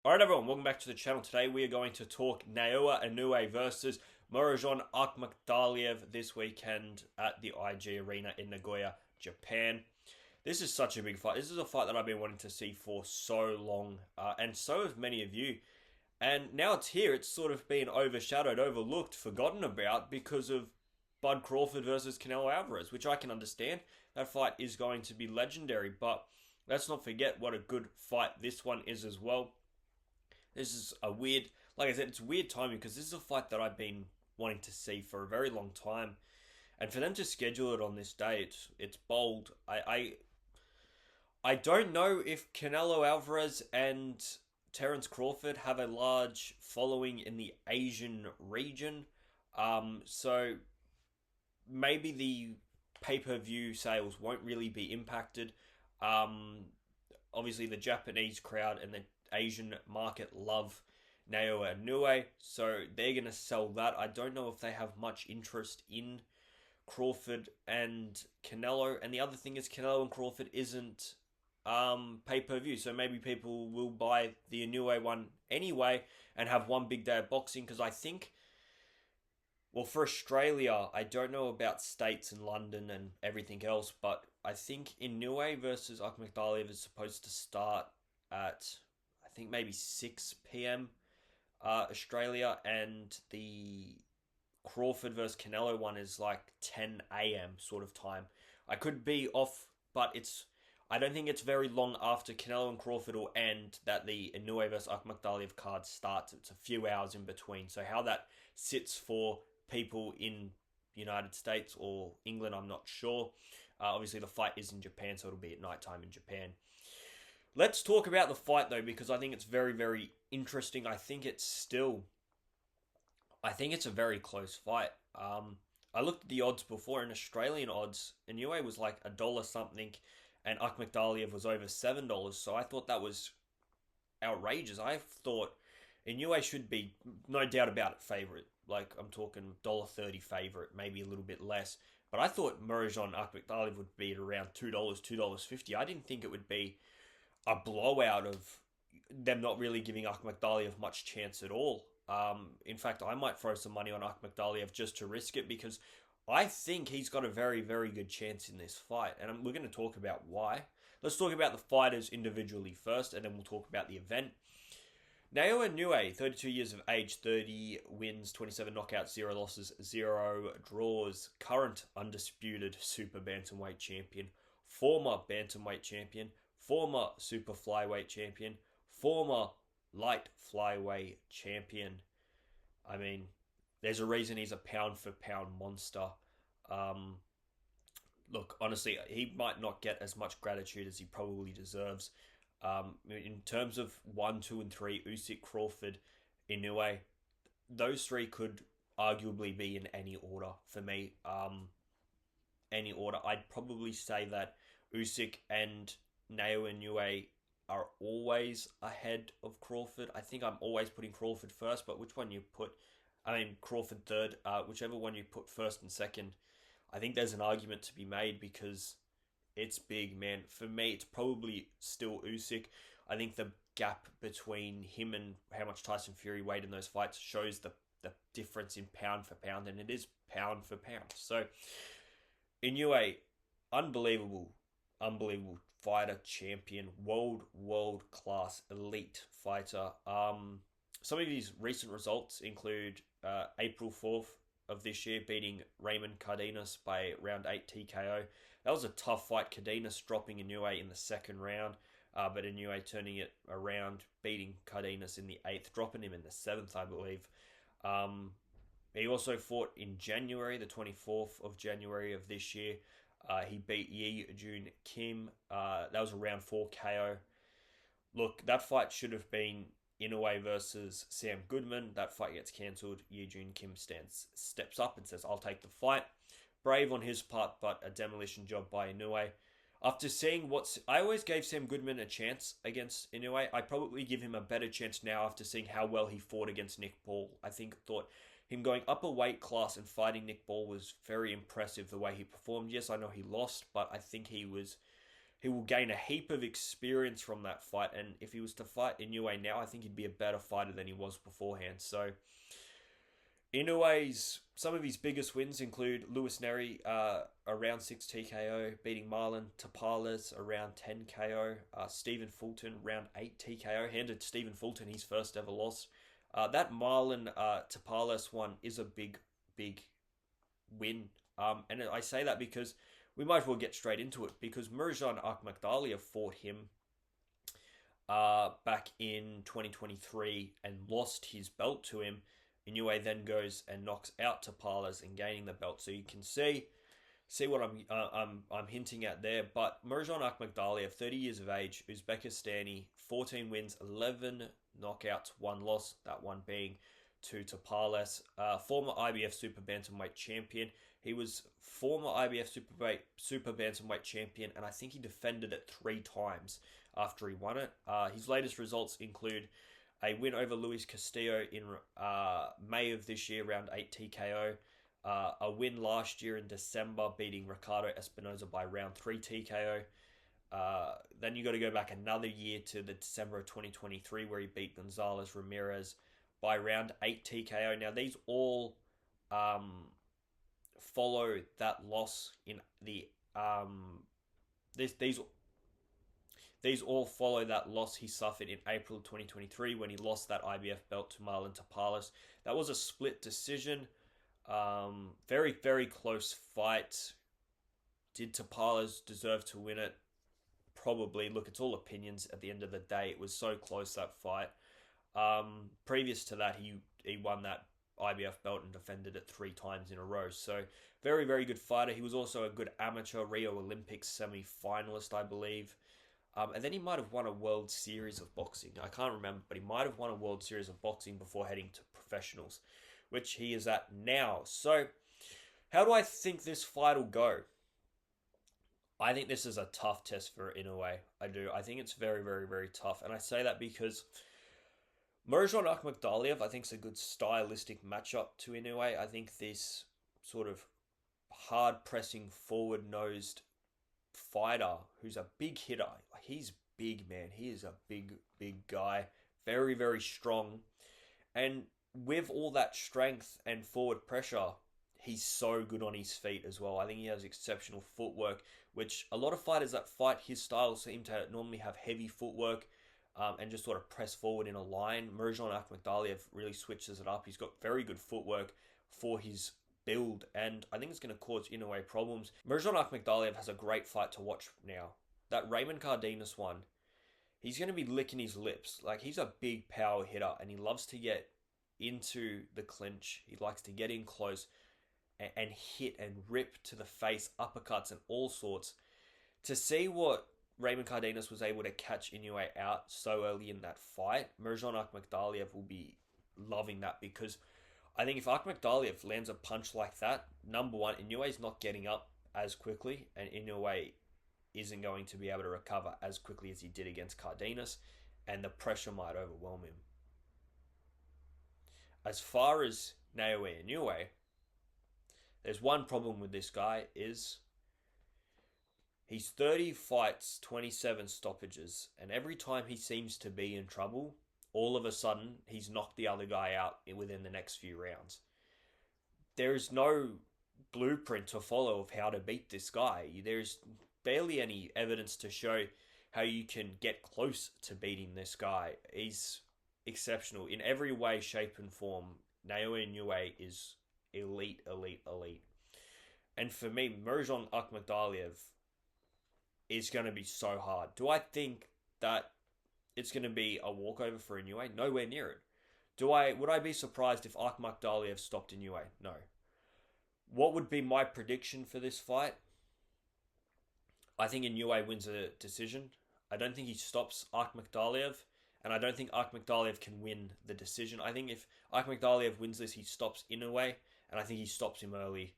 Alright everyone, welcome back to the channel. Today we are going to talk Naoya Inoue versus Murodjon Akhmadaliev this weekend at the IG Arena in Nagoya, Japan. This is such a big fight. This is a fight that I've been wanting to see for so long, and so have many of you. And now it's here. It's sort of been overshadowed, overlooked, forgotten about because of Bud Crawford versus Canelo Alvarez, which I can understand. That fight is going to be legendary, but let's not forget what a good fight this one is as well. This is a weird, like I said, it's weird timing because this is a fight that I've been wanting to see for a very long time, and for them to schedule it on this day, it's bold. I don't know if Canelo Alvarez and Terence Crawford have a large following in the Asian region, so maybe the pay per view sales won't really be impacted. Um, Obviously, the Japanese crowd and the Asian market love Naoya Inoue, so they're going to sell that. I don't know if they have much interest in Crawford and Canelo. And the other thing is, Canelo and Crawford isn't pay per view, so maybe people will buy the Inoue one anyway and have one big day of boxing. Because I think, well, for Australia, I don't know about states in London and everything else, but I think Inoue versus Akhmadaliev is supposed to start at, I think, maybe 6 p.m. Australia, and the Crawford versus Canelo one is like 10 a.m. sort of time. I could be off, but I don't think it's very long after Canelo and Crawford will end that the Inoue versus Akhmadaliev card starts. It's a few hours in between. So how that sits for people in United States or England, I'm not sure. Obviously, the fight is in Japan, so it'll be at night time in Japan. Let's talk about the fight, though, because I think it's very, very interesting. I think it's a very close fight. I looked at the odds before. In Australian odds, Inoue was like $1 something, and Akhmadaliev was over $7. So I thought that was outrageous. I thought Inoue should be, no doubt about it, favourite. Like, I'm talking $1.30 favourite, maybe a little bit less. But I thought Muradjon Akhmadaliev would be at around $2, $2.50. I didn't think it would be a blowout of them not really giving Akhmadaliev much chance at all. In fact, I might throw some money on Akhmadaliev just to risk it because I think he's got a very, very good chance in this fight. And we're going to talk about why. Let's talk about the fighters individually first, and then we'll talk about the event. Naoya Inoue, 32 years of age, 30 wins, 27 knockouts, 0 losses, 0 draws. Current undisputed super bantamweight champion, former bantamweight champion, former super flyweight champion, former light flyweight champion. I mean, there's a reason he's a pound for pound monster. Look, honestly, he might not get as much gratitude as he probably deserves. In terms of 1, 2, and 3, Usyk, Crawford, Inoue, those three could arguably be in any order for me. Any order. I'd probably say that Usyk and Naoya Inoue are always ahead of Crawford. I think I'm always putting Crawford first, but which one you put? I mean, Crawford third. Whichever one you put first and second, I think there's an argument to be made because it's big, man. For me, it's probably still Usyk. I think the gap between him and how much Tyson Fury weighed in those fights shows the difference in pound for pound, and it is pound for pound. So, Inoue, unbelievable fighter, champion, world class, elite fighter. Some of his recent results include April 4th of this year beating Raymond Cardenas by round 8 TKO. That was a tough fight. Cardenas dropping Inoue in the second round, but Inoue turning it around, beating Cardenas in the 8th, dropping him in the 7th, I believe. He also fought in January, the 24th of January of this year. He beat Yi Jun Kim. That was a round 4 KO. Look, that fight should have been Inoue versus Sam Goodman. That fight gets cancelled. Yi Jun Kim steps up and says, I'll take the fight. Brave on his part, but a demolition job by Inoue. After seeing I always gave Sam Goodman a chance against Inoue. I probably give him a better chance now after seeing how well he fought against Nick Ball. I thought him going up a weight class and fighting Nick Ball was very impressive the way he performed. Yes, I know he lost, but I think he was He will gain a heap of experience from that fight, and if he was to fight Inoue now, I think he'd be a better fighter than he was beforehand. So Inoue's some of his biggest wins include Luis Neri, a round 6 TKO, beating Marlon Tapales around 10 KO. Stephen Fulton round 8 TKO, handed Stephen Fulton his first ever loss. That Marlon Tapales one is a big win. And I say that because we might as well get straight into it, because Muradjon Akhmadaliev fought him back in 2023 and lost his belt to him. Inoue then goes and knocks out Tapales and gaining the belt. So you can see what I'm hinting at there. But Muradjon Akhmadaliev, 30 years of age, Uzbekistani, 14 wins, 11 knockouts, 1 loss. That one being to Tapales, former IBF Super Bantamweight champion. He was former IBF Super Bantamweight champion, and I think he defended it 3 times after he won it. His latest results include a win over Luis Castillo in May of this year, round 8 TKO. A win last year in December, beating Ricardo Espinoza by round 3 TKO. Then you got to go back another year to the December of 2023, where he beat Gonzalez Ramirez by round 8 TKO. Now, these all follow that loss in the these all follow that loss he suffered in April 2023 when he lost that IBF belt to Marlon Tapales. That was a split decision. Very, very close fight. Did Tapales deserve to win it? Probably. Look, it's all opinions at the end of the day. It was so close, that fight. Previous to that, he won that IBF belt and defended it 3 times in a row. So, very, very good fighter. He was also a good amateur Rio Olympics semi-finalist, I believe. And then he might have won a World Series of boxing. I can't remember, but he might have won a World Series of boxing before heading to professionals, which he is at now. So, how do I think this fight will go? I think this is a tough test for Inoue. I do. I think it's very, very, very tough. And I say that because Murodjon Akhmadaliev, I think, is a good stylistic matchup to Inoue. I think this sort of hard-pressing, forward-nosed fighter who's a big hitter. He's big, man. He is a big, big guy. Very, very strong. And with all that strength and forward pressure, he's so good on his feet as well. I think he has exceptional footwork, which a lot of fighters that fight his style seem to normally have heavy footwork and just sort of press forward in a line. Murodjon Akhmadaliev really switches it up. He's got very good footwork for his build, and I think it's going to cause Inoue problems. Murodjon Akhmadaliev has a great fight to watch now. That Raymond Cardenas one, he's going to be licking his lips. Like, he's a big power hitter, and he loves to get into the clinch. He likes to get in close and hit and rip to the face, uppercuts and all sorts. To see what Raymond Cardenas was able to catch Inoue out so early in that fight, Murodjon Akhmadaliev will be loving that, because I think if Akhmadaliev lands a punch like that, number one, Inoue's not getting up as quickly, and Inoue isn't going to be able to recover as quickly as he did against Cardenas, and the pressure might overwhelm him. As far as Naoya Inoue, there's one problem with this guy, is he's 30 fights, 27 stoppages, and every time he seems to be in trouble, all of a sudden, he's knocked the other guy out within the next few rounds. There is no blueprint to follow of how to beat this guy. There's barely any evidence to show how you can get close to beating this guy. He's exceptional in every way, shape, and form. Naoya Inoue is elite, elite, elite. And for me, Murodjon Akhmadaliev is going to be so hard. Do I think that it's going to be a walkover for Inoue? Nowhere near it. Would I be surprised if Akhmadaliev stopped Inoue? No. What would be my prediction for this fight? I think Inoue wins a decision. I don't think he stops Akhmadaliev, and I don't think Akhmadaliev can win the decision. I think if Akhmadaliev wins this, he stops Inoue, and I think he stops him early.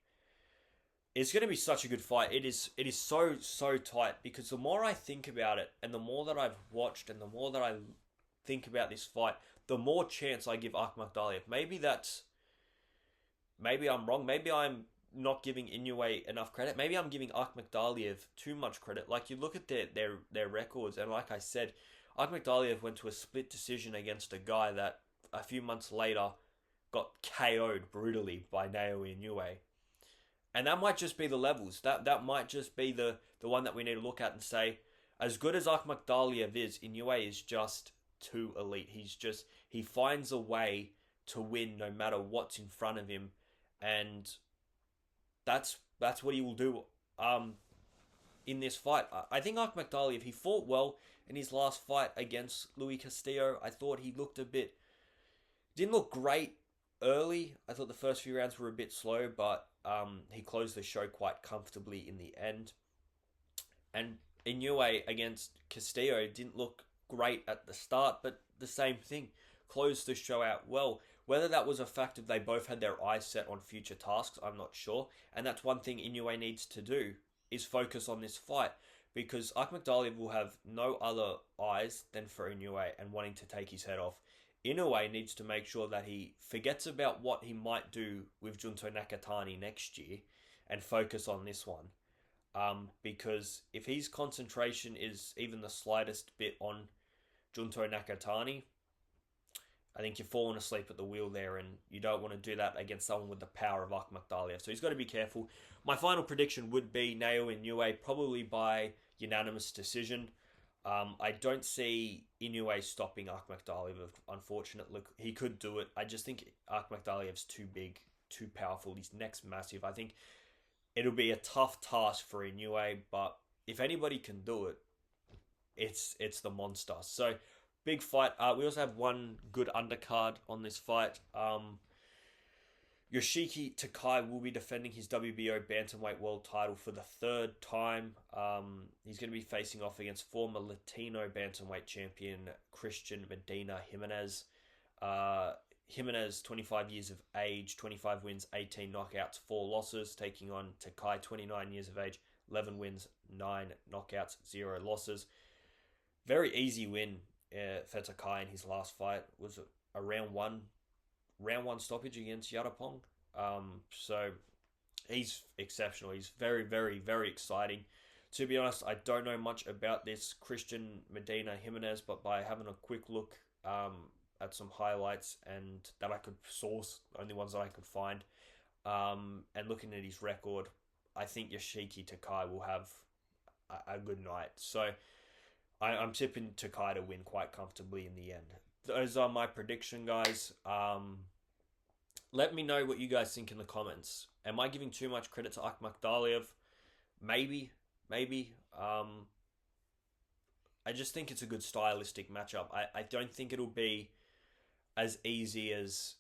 It's going to be such a good fight. It is so tight, because the more I think about it, and the more that I've watched, and the more that I think about this fight, the more chance I give Akhmadaliev. Maybe I'm wrong. Maybe I'm not giving Inoue enough credit. Maybe I'm giving Akhmadaliev too much credit. Like, you look at their records, and like I said, Akhmadaliev went to a split decision against a guy that a few months later got KO'd brutally by Naoya Inoue. And that might just be the levels. That might just be the one that we need to look at and say, as good as Akhmadaliev is, Inoue is just too elite. He finds a way to win no matter what's in front of him, and that's what he will do in this fight. I think Akhmadaliev, he fought well in his last fight against Luis Castillo. I thought he looked didn't look great early. I thought the first few rounds were a bit slow, but he closed the show quite comfortably in the end. And Inoue against Castillo didn't look great at the start, but the same thing, closed the show out well. Whether that was a fact of they both had their eyes set on future tasks, I'm not sure. And that's one thing Inoue needs to do, is focus on this fight, because Akhmadaliev will have no other eyes than for Inoue and wanting to take his head off. Inoue needs to make sure that he forgets about what he might do with Junto Nakatani next year and focus on this one. Because if his concentration is even the slightest bit on Junto Nakatani, I think you're falling asleep at the wheel there, and you don't want to do that against someone with the power of Akhmadaliev. So he's got to be careful. My final prediction would be Naoya Inoue, probably by unanimous decision. I don't see Inoue stopping Akhmadaliev, unfortunately. Look, he could do it. I just think Akhmadaliev's too big, too powerful. His neck's massive. I think it'll be a tough task for Inoue, but if anybody can do it, it's the monster. So, big fight. We also have one good undercard on this fight. Yoshiki Takai will be defending his WBO Bantamweight World title for the third time. He's going to be facing off against former Latino Bantamweight champion Christian Medina Jimenez. Jimenez, 25 years of age, 25 wins, 18 knockouts, 4 losses, taking on Takai, 29 years of age, 11 wins, 9 knockouts, 0 losses. Very easy win for Takai in his last fight. Was a round one stoppage against Yarapong. So he's exceptional. He's very, very, very exciting. To be honest, I don't know much about this Christian Medina Jimenez, but by having a quick look at some highlights and that I could source, only ones that I could find, and looking at his record, I think Yoshiki Takai will have a good night. So I'm tipping Takai to win quite comfortably in the end. Those are my prediction, guys. Let me know what you guys think in the comments. Am I giving too much credit to Akhmadaliev? Maybe. I just think it's a good stylistic matchup. I don't think it'll be as easy as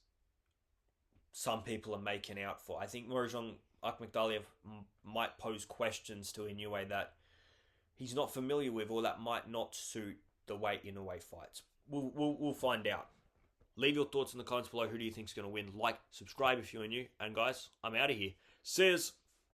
some people are making out for. I think Murodjon Akhmadaliev might pose questions to Inoue that he's not familiar with, or that might not suit the way Inoue fights. We'll find out. Leave your thoughts in the comments below. Who do you think is going to win? Like, subscribe if you're new. And guys, I'm out of here. See yous.